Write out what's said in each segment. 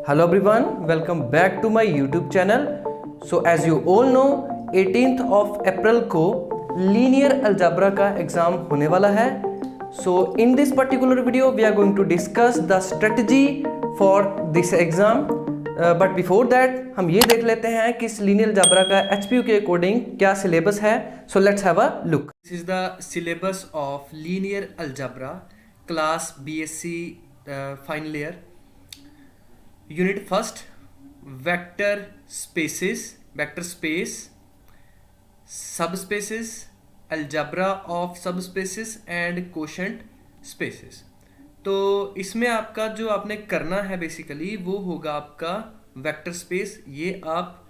Hello everyone, welcome back to my YouTube channel. So as you all know, 18th of April को linear algebra का exam होने वाला है. So in this particular video we are going to discuss the strategy for this exam. But before that हम ये देख लेते हैं कि इस linear algebra का HPU के अकॉर्डिंग क्या सिलेबस है. So let's have a look. This is the syllabus of linear algebra class BSc final year. Unit first, vector spaces, vector space, subspaces, algebra of subspaces and quotient spaces. तो इसमें आपका जो आपने करना है basically वो होगा आपका वेक्टर स्पेस. ये आप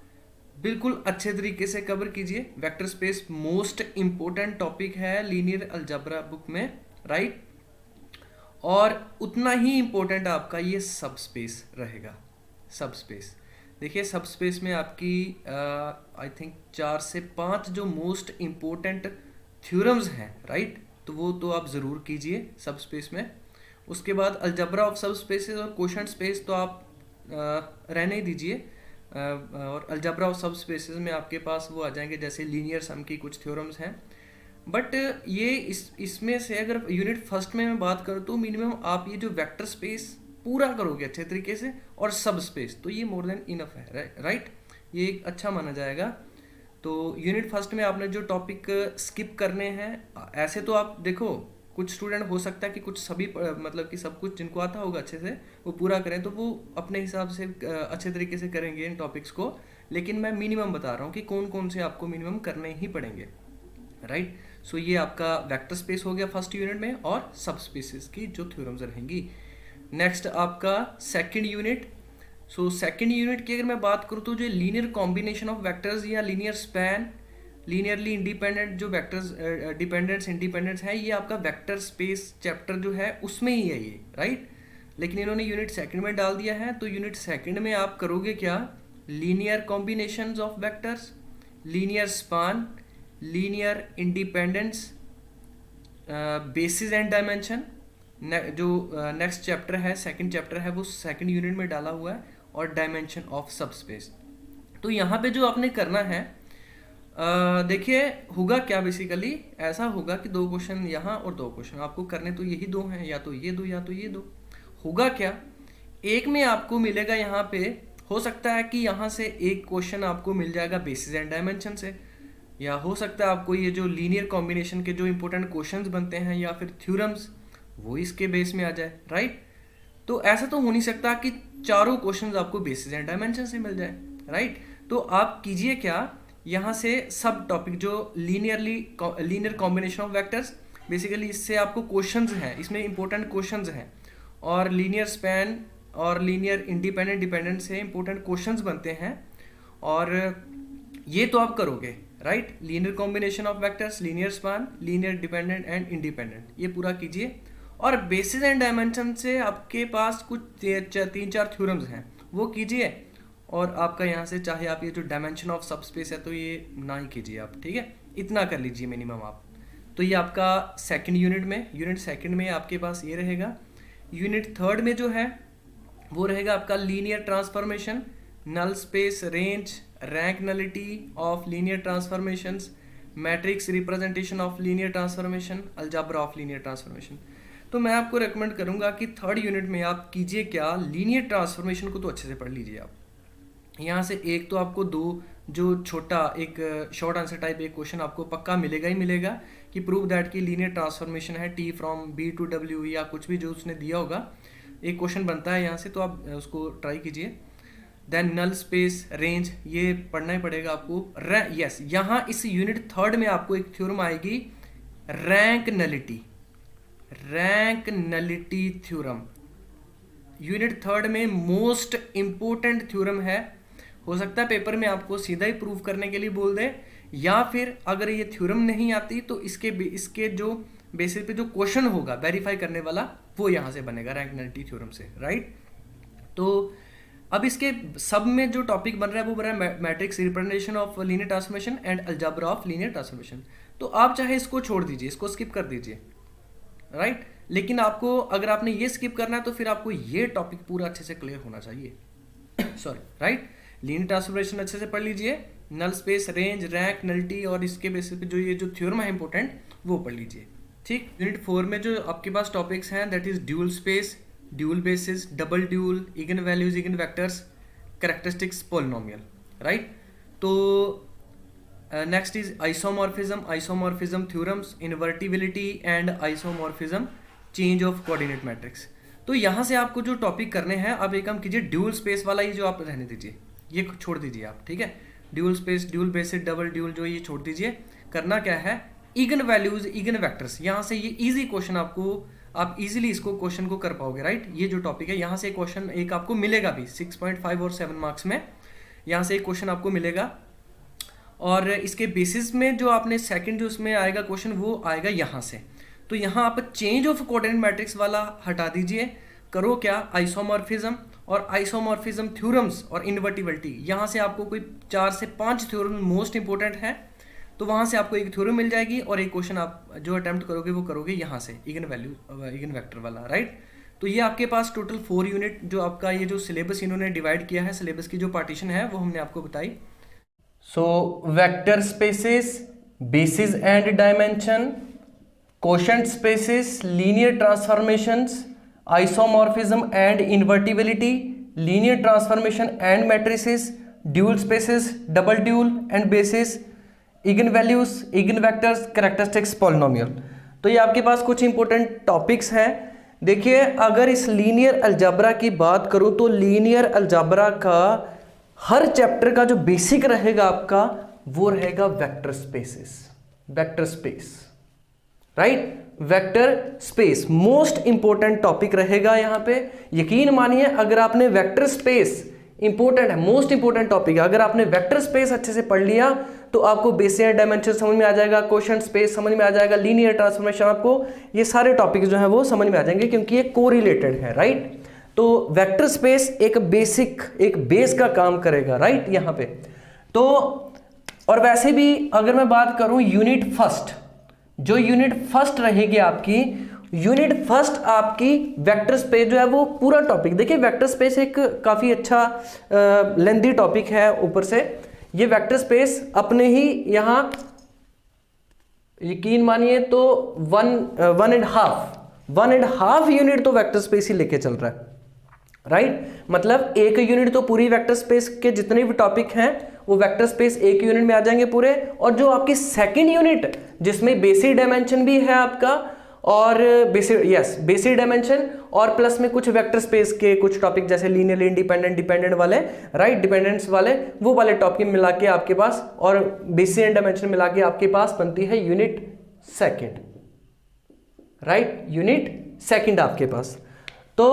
बिल्कुल अच्छे तरीके से कवर कीजिए. Vector space most important topic है लीनियर अलजेब्रा बुक में, राइट. और उतना ही इम्पोर्टेंट आपका ये सब स्पेस रहेगा. सब स्पेस देखिए, सब स्पेस में आपकी आई थिंक 4 से 5 जो मोस्ट इम्पोर्टेंट थ्योरम्स हैं, राइट. तो वो तो आप ज़रूर कीजिए सब स्पेस में. उसके बाद अलजेब्रा ऑफ सब स्पेसेस और क्वोशंट स्पेस तो आप रहने ही दीजिए. और अलजेब्रा ऑफ सब स्पेसेस में आपके पास वो आ जाएंगे जैसे लीनियर सम की कुछ थ्योरम्स हैं. बट ये इसमें से अगर यूनिट फर्स्ट में मैं बात करूँ तो मिनिमम आप ये जो वेक्टर स्पेस पूरा करोगे अच्छे तरीके से और सब स्पेस, तो ये मोर देन इनफ है, राइट. ये एक अच्छा माना जाएगा. तो यूनिट फर्स्ट में आपने जो टॉपिक स्किप करने हैं, ऐसे तो आप देखो कुछ स्टूडेंट हो सकता है कि कुछ सभी मतलब कि सब कुछ जिनको आता होगा अच्छे से वो पूरा करें, तो वो अपने हिसाब से अच्छे तरीके से करेंगे इन टॉपिक्स को. लेकिन मैं मिनिमम बता रहा हूँ कि कौन कौन से आपको मिनिमम करने ही पड़ेंगे, राइट. सो ये आपका वेक्टर स्पेस हो गया फर्स्ट यूनिट में और सब स्पेसेस की जो थ्योरम्स रहेंगी. नेक्स्ट आपका second unit. So second unit की अगर मैं बात करूँ तो जो लीनियर कॉम्बिनेशन ऑफ वेक्टर्स या लीनियर स्पैन, लीनियरली इंडिपेंडेंट जो वेक्टर्स डिपेंडेंट्स इंडिपेंडेंट्स है, ये आपका वेक्टर स्पेस चैप्टर जो है उसमें ही है ये, राइट. लेकिन इन्होंने यूनिट सेकंड में डाल दिया है. तो यूनिट सेकंड में आप करोगे क्या? Linear combinations of vectors, linear span, linear independence, basis and dimension. जो नेक्स्ट चैप्टर है, सेकंड चैप्टर है, वो सेकंड यूनिट में डाला हुआ है. और डायमेंशन ऑफ सबस्पेस. तो यहाँ पे जो आपने करना है, देखिए होगा क्या बेसिकली ऐसा होगा कि 2 क्वेश्चन यहाँ और 2 क्वेश्चन आपको करने तो यही 2 हैं, या तो ये 2 या तो ये 2. होगा क्या, एक में आपको मिलेगा यहाँ पे, हो सकता है कि यहाँ से एक क्वेश्चन आपको मिल जाएगा बेसिस एंड डायमेंशन से, या हो सकता है आपको ये जो लीनियर कॉम्बिनेशन के जो इंपॉर्टेंट क्वेश्चंस बनते हैं या फिर थ्योरम्स वो इसके बेस में आ जाए, राइट. तो ऐसा तो हो नहीं सकता कि चारों क्वेश्चंस आपको बेसिस एंड डायमेंशन से मिल जाए, राइट. तो आप कीजिए क्या, यहाँ से सब टॉपिक जो linear combination of vectors, basically इससे आपको क्वेश्चंस हैं, इसमें इंपॉर्टेंट क्वेश्चंस हैं. और लीनियर स्पैन और लीनियर इंडिपेंडेंट डिपेंडेंट से इंपॉर्टेंट क्वेश्चंस बनते हैं. और ये तो आप करोगे, right. Linear combination of vectors, linear span, linear dependent and independent, ये पूरा कीजिए. और बेसिस एंड डायमेंशन से आपके पास कुछ 3-4 थ्योरम्स हैं, वो कीजिए. और आपका यहाँ से चाहे आप ये जो डायमेंशन ऑफ सबस्पेस है तो ये ना ही कीजिए आप, ठीक है. इतना कर लीजिए मिनिमम आप. तो ये आपका सेकंड यूनिट में, यूनिट सेकंड में आपके पास ये रहेगा. यूनिट थर्ड में जो है वो रहेगा आपका linear transformation, null space, range, rank nullity of linear transformations, matrix representation of linear transformation, algebra of linear transformation. तो मैं आपको रेकमेंड करूंगा कि थर्ड यूनिट में आप कीजिए क्या, लीनियर ट्रांसफॉर्मेशन को तो अच्छे से पढ़ लीजिए आप. यहाँ से एक तो आपको 2 जो छोटा एक शॉर्ट आंसर टाइप एक क्वेश्चन आपको पक्का मिलेगा ही मिलेगा कि प्रूव दैट की लीनियर ट्रांसफॉर्मेशन है T from V to W या कुछ भी जो उसने दिया होगा, एक क्वेश्चन बनता है यहाँ से, तो आप उसको ट्राई कीजिए. देन नल स्पेस, रेंज, ये पढ़ना ही पड़ेगा आपको. यस, यहाँ इस यूनिट थर्ड में आपको एक थ्योरम आएगी rank nullity, rank nullity theorem. Unit third में मोस्ट इंपोर्टेंट थ्योरम है. हो सकता है पेपर में आपको सीधा ही प्रूव करने के लिए बोल दे, या फिर अगर ये थ्योरम नहीं आती तो इसके जो बेसिस पे जो क्वेश्चन होगा वेरीफाई करने वाला वो यहाँ से बनेगा रैंक नलिटी थ्योरम से, राइट. तो अब इसके सब में जो टॉपिक बन रहा है वो बन रहा है matrix representation of linear transformation and algebra of linear transformation. तो आप चाहे इसको छोड़ दीजिए, इसको स्किप कर दीजिए, राइट. लेकिन आपको अगर आपने ये स्किप करना है तो फिर आपको ये टॉपिक पूरा अच्छे से क्लियर होना चाहिए, सॉरी, राइट। लीनियर ट्रांसफॉर्मेशन अच्छे से पढ़ लीजिए, null space, range, rank, nullity और इसके बेसिस पे जो ये जो थ्योरम है इंपॉर्टेंट वो पढ़ लीजिए, ठीक। यूनिट 4 में जो आपके पास टॉपिक्स हैं that is dual space, dual basis, double dual, eigen values, eigen vectors, characteristics, polynomial, right. तो next is isomorphism theorems, invertibility and isomorphism, change of coordinate matrix. तो यहाँ से आपको जो टॉपिक करने हैं, अब एक काम कीजिए, ड्यूल स्पेस वाला ही जो आप रहने दीजिए, ये छोड़ दीजिए आप, ठीक है। Dual space, dual basis, double dual जो ये छोड़ दीजिए। करना क्या है, इगन वैल्यूज, इगन वेक्टर्स, यहाँ से ये इजी क्वेश्चन आपको, आप इजीली इसको क्वेश्चन को कर पाओगे, राइट। ये जो टॉपिक है यहाँ से क्वेश्चन एक आपको मिलेगा भी 6.5 और 7 मार्क्स में, यहाँ से एक क्वेश्चन आपको मिलेगा। और इसके बेसिस में जो आपने सेकंड जो उसमें आएगा क्वेश्चन वो आएगा यहाँ से। तो यहाँ आप चेंज ऑफ कोऑर्डिनेट मैट्रिक्स वाला हटा दीजिए, करो क्या, आइसोमॉर्फिज्म और आइसोमॉर्फिज्म थ्योरम्स और इन्वर्टिबिलिटी, यहाँ से आपको कोई 4 से 5 थ्योरम मोस्ट इंपॉर्टेंट है, तो वहाँ से आपको एक थ्योरम मिल जाएगी और एक क्वेश्चन आप जो अटेम्प्ट करोगे वो करोगे यहाँ से इगन वैल्यू, इगन वेक्टर वाला, राइट। तो ये आपके पास टोटल 4 यूनिट जो आपका ये जो सिलेबस इन्होंने डिवाइड किया है, सिलेबस की जो पार्टीशन है वो हमने आपको बताई। So vector spaces, basis and dimension, quotient spaces, linear transformations, isomorphism and invertibility, linear transformation and matrices, dual spaces, double dual and basis, eigen values, eigen vectors, characteristics, polynomial. तो ये आपके पास कुछ इंपॉर्टेंट टॉपिक्स हैं। देखिए, अगर इस linear algebra की बात करूं तो लीनियर अलजेब्रा का हर चैप्टर का जो बेसिक रहेगा आपका वो रहेगा vector spaces, vector space, right. Vector space most important topic रहेगा यहाँ पे। यकीन मानिए, अगर आपने वेक्टर स्पेस इंपॉर्टेंट है, मोस्ट इंपॉर्टेंट टॉपिक है, अगर आपने वेक्टर स्पेस अच्छे से पढ़ लिया तो आपको बेसिस एंड डायमेंशन समझ में आ जाएगा, कोशेंट स्पेस समझ में आ जाएगा, लीनियर ट्रांसफॉर्मेशन, आपको ये सारे टॉपिक जो है वो समझ में आ जाएंगे क्योंकि ये कोरिलेटेड है, राइट। तो वेक्टर स्पेस एक बेसिक, एक बेस का काम करेगा, राइट, यहाँ पे। तो और वैसे भी अगर मैं बात करूं यूनिट फर्स्ट, जो यूनिट फर्स्ट रहेगी आपकी, यूनिट फर्स्ट आपकी वेक्टर स्पेस जो है वो पूरा टॉपिक, देखिए वेक्टर स्पेस एक काफी अच्छा लेंथी टॉपिक है। ऊपर से ये वेक्टर स्पेस अपने ही यहाँ यकीन मानिए तो वन एंड हाफ यूनिट तो वेक्टर स्पेस ही लेके चल रहा है, राइट। मतलब एक यूनिट तो पूरी वेक्टर स्पेस के जितने भी टॉपिक हैं वो वेक्टर स्पेस एक यूनिट में आ जाएंगे पूरे। और जो आपकी सेकंड यूनिट जिसमें बेसिक डायमेंशन भी है आपका और बेसिक डायमेंशन और प्लस में कुछ वेक्टर स्पेस के कुछ टॉपिक जैसे लीनियरली इंडिपेंडेंट, डिपेंडेंट वाले, राइट, डिपेंडेंस वाले, वो वाले टॉपिक मिला के आपके पास और बेसिक एंड डायमेंशन मिला के आपके पास बनती है unit second, right, unit second आपके पास। तो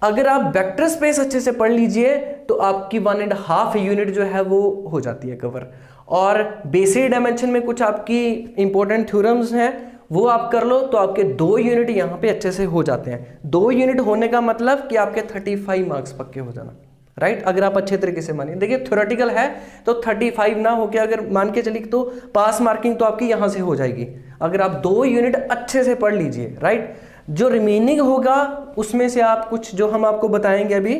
अगर आप वेक्टर स्पेस अच्छे से पढ़ लीजिए तो आपकी 1.5 यूनिट जो है वो हो जाती है कवर। और बेसिक डायमेंशन में कुछ आपकी इंपॉर्टेंट थ्योरम्स हैं वो आप कर लो तो आपके 2 यूनिट यहाँ पे अच्छे से हो जाते हैं। 2 यूनिट होने का मतलब कि आपके 35 मार्क्स पक्के हो जाना, राइट, अगर आप अच्छे तरीके से मानिए। देखिए थ्योरेटिकल है तो 35 ना होके अगर मान के चलिए तो पास मार्किंग तो आपकी यहाँ से हो जाएगी अगर आप 2 यूनिट अच्छे से पढ़ लीजिए, राइट। जो रिमेनिंग होगा उसमें से आप कुछ जो हम आपको बताएंगे अभी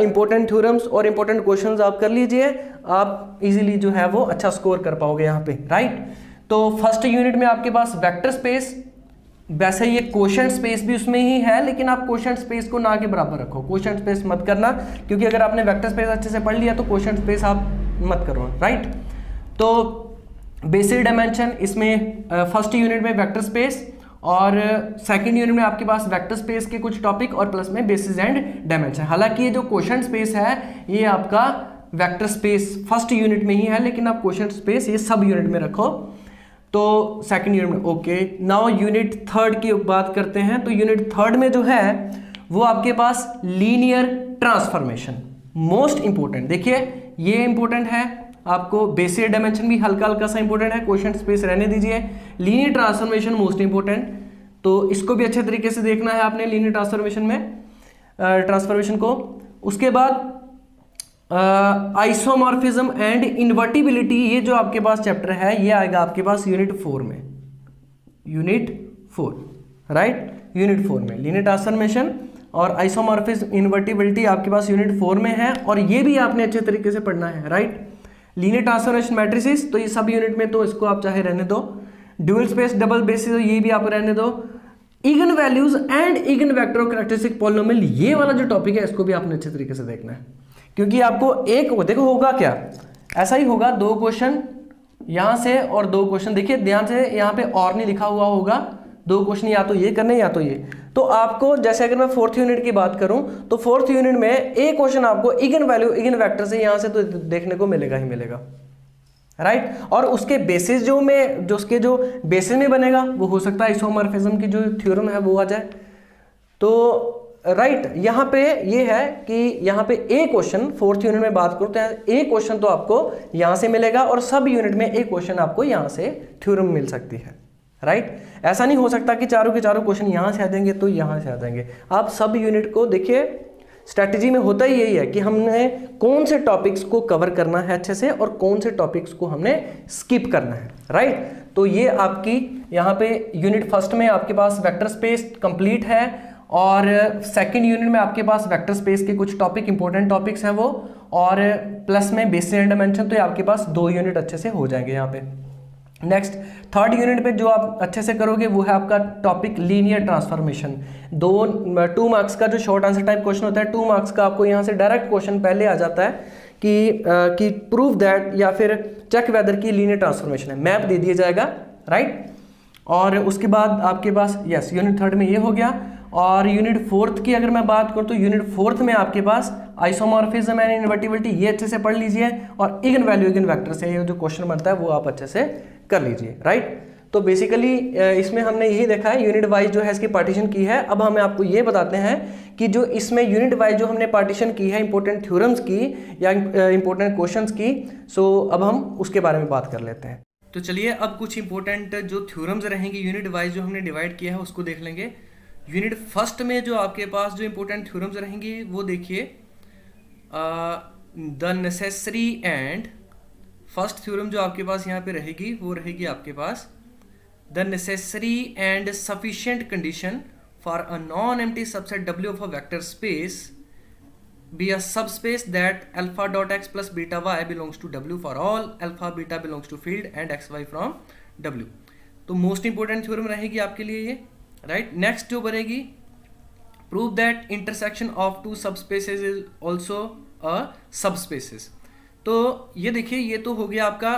इंपॉर्टेंट थ्योरम्स और इंपॉर्टेंट क्वेश्चंस आप कर लीजिए, आप इजीली जो है वो अच्छा स्कोर कर पाओगे यहाँ पे, राइट। तो फर्स्ट यूनिट में आपके पास वेक्टर स्पेस, वैसे ये कोशेंट स्पेस भी उसमें ही है लेकिन आप कोशेंट स्पेस को ना के बराबर रखो, कोशेंट स्पेस मत करना क्योंकि अगर आपने वेक्टर स्पेस अच्छे से पढ़ लिया तो कोशेंट स्पेस आप मत करो, राइट। तो बेसिक डायमेंशन इसमें फर्स्ट यूनिट में वेक्टर स्पेस और सेकंड यूनिट में आपके पास वेक्टर स्पेस के कुछ टॉपिक और प्लस में बेसिस एंड डायमेंशन। हालांकि ये जो कोशेंट स्पेस है ये आपका वेक्टर स्पेस फर्स्ट यूनिट में ही है लेकिन आप कोशेंट स्पेस ये सब यूनिट में रखो तो सेकंड यूनिट में। ओके, नाउ यूनिट थर्ड की बात करते हैं। तो यूनिट थर्ड में जो है वो आपके पास लीनियर ट्रांसफॉर्मेशन मोस्ट इंपोर्टेंट, देखिए ये इंपोर्टेंट है आपको, बेसिक डायमेंशन भी हल्का हल्का सा इंपोर्टेंट है, कोशेंट स्पेस रहने दीजिए, लीनियर ट्रांसफॉर्मेशन मोस्ट इंपोर्टेंट, तो इसको भी अच्छे तरीके से देखना है आपने लीनियर ट्रांसफॉर्मेशन में ट्रांसफॉर्मेशन को। उसके बाद आइसोमॉर्फिज्म एंड इन्वर्टिबिलिटी, ये जो आपके पास चैप्टर है ये आएगा आपके पास यूनिट 4 में, यूनिट 4, राइट, यूनिट 4 में लीनियर ट्रांसफॉर्मेशन और आइसोमॉर्फिज्म इन्वर्टिबिलिटी आपके पास यूनिट 4 में है, और ये भी आपने अच्छे तरीके से पढ़ना है, राइट। लीनियर ट्रांसफॉर्मेशन मैट्रिसेस, तो ये सब यूनिट में, तो इसको आप चाहे रहने दो। ड्यूअल स्पेस डबल बेसिस, तो ये भी आप रहने दो। Eigen values and eigen vector of characteristic polynomial, ये वाला जो टॉपिक है इसको भी आपने अच्छे तरीके से देखना है, क्योंकि आपको एक देखो होगा क्या, ऐसा ही होगा, 2 क्वेश्चन यहां से और 2 क्वेश्चन, देखिए ध्यान से यहाँ पे और नहीं लिखा हुआ होगा, 2 क्वेश्चन या तो ये करने या तो ये। तो आपको जैसे अगर मैं 4th यूनिट की बात करूं तो 4th यूनिट में एक क्वेश्चन आपको इगन वैल्यू इगन वेक्टर से यहां से तो देखने को मिलेगा ही मिलेगा, राइट। और उसके बेसिस जो उसके जो बेसिस में बनेगा वो हो सकता है आइसोमॉर्फिज्म की जो थ्योरम है वो आ जाए। तो राइट यहाँ पे ये है कि यहाँ पे एक क्वेश्चन 4th यूनिट में बात करते हैं, एक क्वेश्चन तो आपको यहाँ से मिलेगा और सब यूनिट में एक क्वेश्चन आपको यहाँ से थ्योरम मिल सकती है, राइट। ऐसा नहीं हो सकता कि चारों के चारों क्वेश्चन यहाँ से आ जाएंगे तो यहाँ से आ जाएंगे। आप सब यूनिट को देखिए, स्ट्रैटेजी में होता ही यही है कि हमने कौन से टॉपिक्स को कवर करना है अच्छे से और कौन से टॉपिक्स को हमने स्किप करना है, राइट। तो ये आपकी यहाँ पे यूनिट 1 में आपके पास वेक्टर स्पेस कंप्लीट है, और 2nd यूनिट में आपके पास वेक्टर स्पेस के कुछ टॉपिक इंपॉर्टेंट टॉपिक्स हैं वो, और प्लस में बेसिस एंड डायमेंशन, तो ये आपके पास 2 यूनिट अच्छे से हो जाएंगे यहाँ पे। नेक्स्ट 3rd यूनिट पे जो आप अच्छे से करोगे वो है आपका टॉपिक लीनियर ट्रांसफॉर्मेशन। 2 मार्क्स का जो शॉर्ट आंसर टाइप क्वेश्चन होता है, 2 मार्क्स का आपको यहाँ से डायरेक्ट क्वेश्चन पहले आ जाता है कि प्रूव दैट या फिर चेक वेदर की लीनियर ट्रांसफॉर्मेशन है, मैप दे दिया जाएगा, राइट। और उसके बाद आपके पास यस यूनिट 3rd में ये हो गया। और यूनिट 4th की अगर मैं बात करूँ तो यूनिट 4th में आपके पास आइसोमॉर्फिज्म एंड इन्वर्टिबिलिटी, ये अच्छे से पढ़ लीजिए, और इगन वैल्यू इगन वेक्टर से ये जो क्वेश्चन बनता है वो आप अच्छे से कर लीजिए, राइट। तो बेसिकली इसमें हमने यही देखा है, यूनिट वाइज जो है इसकी पार्टीशन की है। अब हमें आपको ये बताते हैं कि जो इसमें यूनिट वाइज जो हमने पार्टीशन की है इंपॉर्टेंट थ्योरम्स की या इंपॉर्टेंट क्वेश्चंस की, सो अब हम उसके बारे में बात कर लेते हैं। तो चलिए अब कुछ इंपॉर्टेंट जो थ्योरम्स रहेंगे यूनिट वाइज जो हमने डिवाइड किया है उसको देख लेंगे। यूनिट 1 में जो आपके पास जो इंपॉर्टेंट थ्योरम्स रहेंगी वो देखिए, the necessary and, first theorem जो आपके पास यहाँ पे रहेगी वो रहेगी आपके पास the necessary and sufficient condition for a non empty subset W of a vector space be a subspace that alpha dot x plus beta y belongs to W for all alpha beta belongs to field and xy from W। तो most important theorem रहेगी आपके लिए ये, right. Next जो बनेगी, prove that intersection of 2 subspaces is also a subspaces. तो ये देखिए, ये तो हो गया आपका,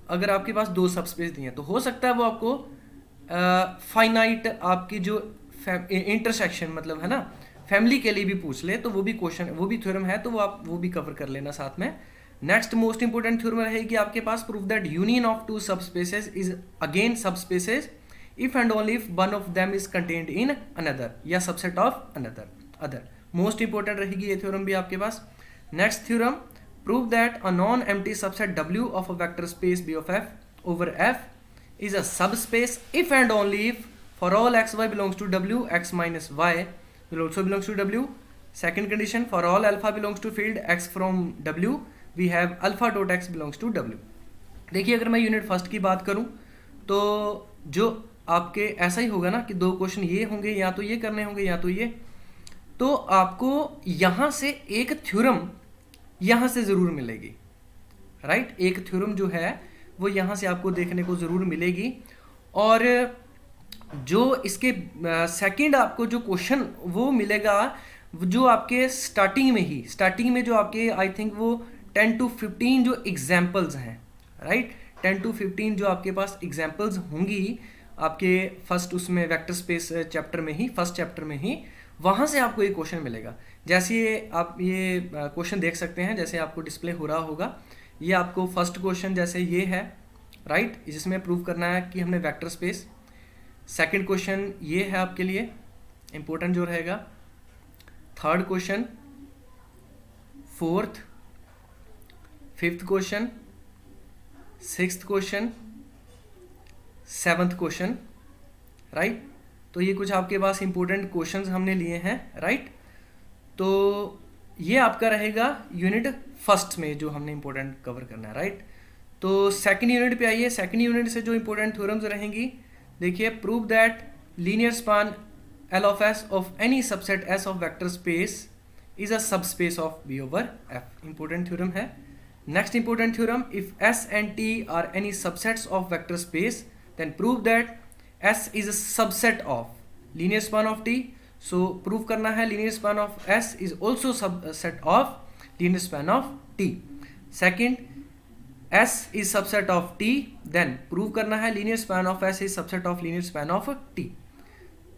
अगर आपके पास 2 सबस्पेस दिए हैं तो हो सकता है वो आपको फाइनाइट आपकी जो इंटरसेक्शन मतलब है ना फैमिली के लिए भी पूछ ले, तो वो भी क्वेश्चन, वो भी थ्योरम है, तो वो आप वो भी कवर कर लेना साथ में। नेक्स्ट मोस्ट इंपोर्टेंट थ्योरम रहेगी आपके पास, prove that union of 2 subspaces is again subspaces if and only if one of them is contained in another या subset of other. Most important रहेगी ये थ्योरम भी आपके पास। Next theorem, prove that a non empty subset W of a vector space B of F over F is a subspace if and only if for all xy belongs to W x minus y will also belongs to W। Second condition, for all alpha belongs to field x from W we have alpha dot x belongs to W। देखिए अगर मैं unit 1 की बात करूं तो जो आपके ऐसा ही होगा ना कि 2 क्वेश्चन ये होंगे, या तो ये करने होंगे या तो ये, तो आपको यहां से एक थ्योरम यहां से जरूर मिलेगी, राइट। एक थ्योरम जो है वो यहां से आपको देखने को जरूर मिलेगी। और जो इसके सेकंड आपको जो क्वेश्चन वो मिलेगा जो आपके स्टार्टिंग में जो आपके आई थिंक वो 10 to 15 जो एग्जाम्पल्स हैं, राइट। 10 to 15 जो आपके पास एग्जाम्पल्स होंगी आपके फर्स्ट उसमें वेक्टर स्पेस चैप्टर में ही, फर्स्ट चैप्टर में ही, वहाँ से आपको एक क्वेश्चन मिलेगा। जैसे आप ये क्वेश्चन देख सकते हैं, जैसे आपको डिस्प्ले हो रहा होगा, ये आपको फर्स्ट क्वेश्चन जैसे ये है, राइट, जिसमें प्रूव करना है कि हमने वेक्टर स्पेस। सेकंड क्वेश्चन ये है आपके लिए इंपॉर्टेंट जो रहेगा। Third question, fourth, fifth question, sixth question, seventh question, right. तो ये कुछ आपके पास इंपॉर्टेंट क्वेश्चंस हमने लिए हैं, राइट। तो ये आपका रहेगा यूनिट फर्स्ट में जो हमने इंपॉर्टेंट कवर करना है, राइट। तो सेकंड यूनिट पे आइए। सेकंड यूनिट से जो इंपॉर्टेंट थ्योरम्स रहेंगी, देखिए, prove that linear span L of S of any subset S of vector space is a subspace of B over F. Important theorem है. Next important theorem, if S and T are any subsets of vector space, then prove that S is a subset of linear span of T. So prove करना है linear span of S is also subset of linear span of T. Second, S is subset of T, then prove करना है linear span of S is subset of linear span of T.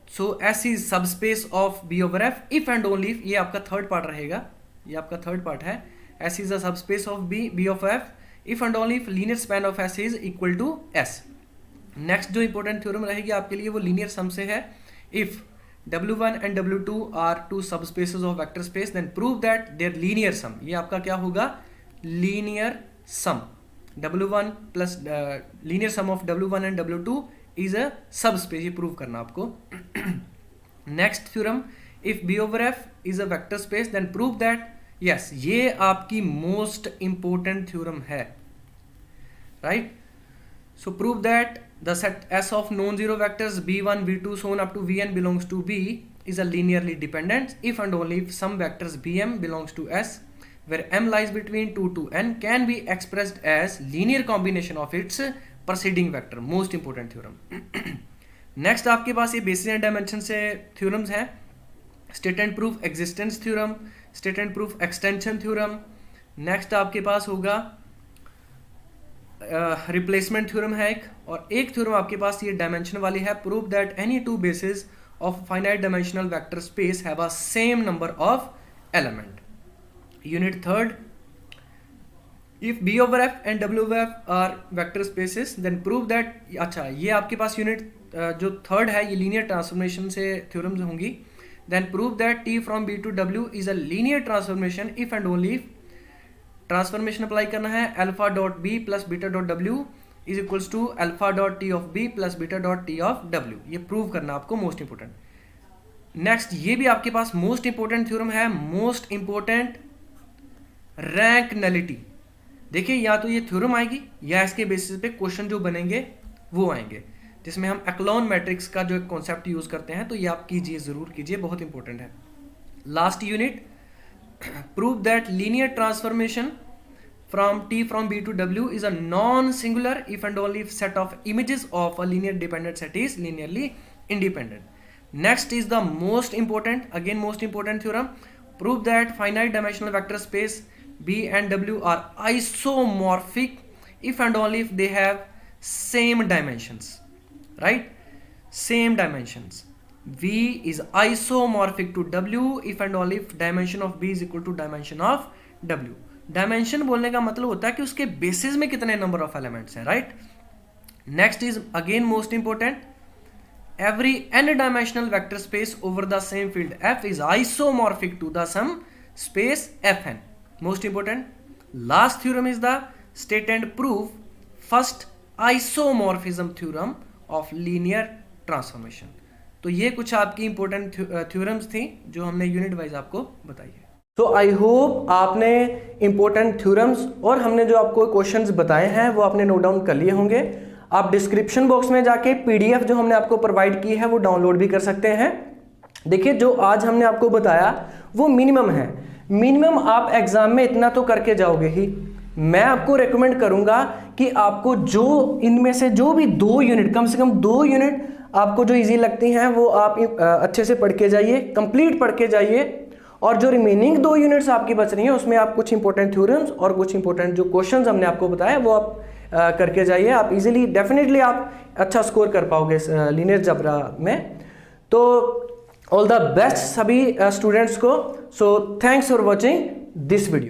So S is subspace of B over F if and only if, ये आपका third part रहेगा, ये आपका third part है. S is a subspace of B of F if and only if linear span of S is equal to S. Next जो important theorem रहेगी आपके लिए वो लीनियर सम से है. If W1 and W2 are two subspaces of vector space, then prove that their linear sum, ये आपका क्या होगा, linear sum. W1 plus linear sum of W1 and W2 is a subspace, ये प्रूव करना आपको. Next theorem, if B over F is a vector space, then prove that, yes, ये आपकी most important theorem है, right. So prove that the set S of non-zero vectors B1, B2 so on up to Vn belongs to B is a linearly dependent if and only if some vectors Bm belongs to S where M lies between 2 to N can be expressed as linear combination of its preceding vector. Most important theorem. Next आपके पास ये basis and dimension से theorems हैं. State and proof existence theorem, state and proof extension theorem. Next आपके पास होगा replacement theorem है एक, और एक थ्योरम आपके पास ये डायमेंशन वाली है. Prove that any two basis of finite dimensional vector space have a same number of element. Unit third, if B over F and W over F are vector spaces, then prove that, अच्छा ये आपके पास unit जो third है ये linear transformation से theorems होंगी. then prove that T from B to W is a linear transformation if and only if transformation apply करना है alpha dot V plus beta dot W is equals to alpha dot T of V plus beta dot T of W. ये prove करना आपको most important. Next, ये भी आपके पास most important theorem है, मोस्ट इंपोर्टेंट रैंक नलिटी. देखिए, या तो ये थ्योरम आएगी या इसके बेसिस पे क्वेश्चन जो बनेंगे वो आएंगे, जिसमें हम एक्लोन मैट्रिक्स का जो कॉन्सेप्ट यूज करते हैं, तो ये आप कीजिए, जरूर कीजिए, बहुत इंपॉर्टेंट है. Last unit, prove that linear transformation from T from B to W is a non-singular if and only if set of images of a linear dependent set is linearly independent. Next is the most important, again most important theorem, prove that finite dimensional vector space B and W are isomorphic if and only if they have same dimensions, right? Same dimensions. V is isomorphic to W if and only if dimension of B is equal to dimension of W. Dimension बोलने का मतलब होता है कि उसके basis में कितने number of elements हैं, right. Next is again most important, every n dimensional vector space over the same field F is isomorphic to the sum space Fn. Most important. Last theorem is the state and proof first isomorphism theorem of linear transformation. तो ये कुछ आपकी important theorems थी जो हमने unit wise आपको बताई है. तो आई होप आपने इंपॉर्टेंट थ्योरम्स और हमने जो आपको क्वेश्चंस बताए हैं वो आपने नोट डाउन कर लिए होंगे. आप डिस्क्रिप्शन बॉक्स में जाके पीडीएफ जो हमने आपको प्रोवाइड की है वो डाउनलोड भी कर सकते हैं. देखिए, जो आज हमने आपको बताया वो मिनिमम है. मिनिमम आप एग्जाम में इतना तो करके जाओगे ही. मैं आपको रेकमेंड करूंगा कि आपको जो इनमें से जो भी 2 यूनिट, कम से कम 2 यूनिट आपको जो ईजी लगती हैं वो आप अच्छे से पढ़ के जाइए, कंप्लीट पढ़ के जाइए. और जो रिमेनिंग 2 यूनिट्स आपकी बच रही हैं उसमें आप कुछ इंपॉर्टेंट थ्योरम्स और कुछ इंपॉर्टेंट जो क्वेश्चंस हमने आपको बताया वो आप करके जाइए. आप इजीली, डेफिनेटली आप अच्छा स्कोर कर पाओगे लीनियर जबरा में. तो ऑल द बेस्ट सभी स्टूडेंट्स को. So thanks for watching this video.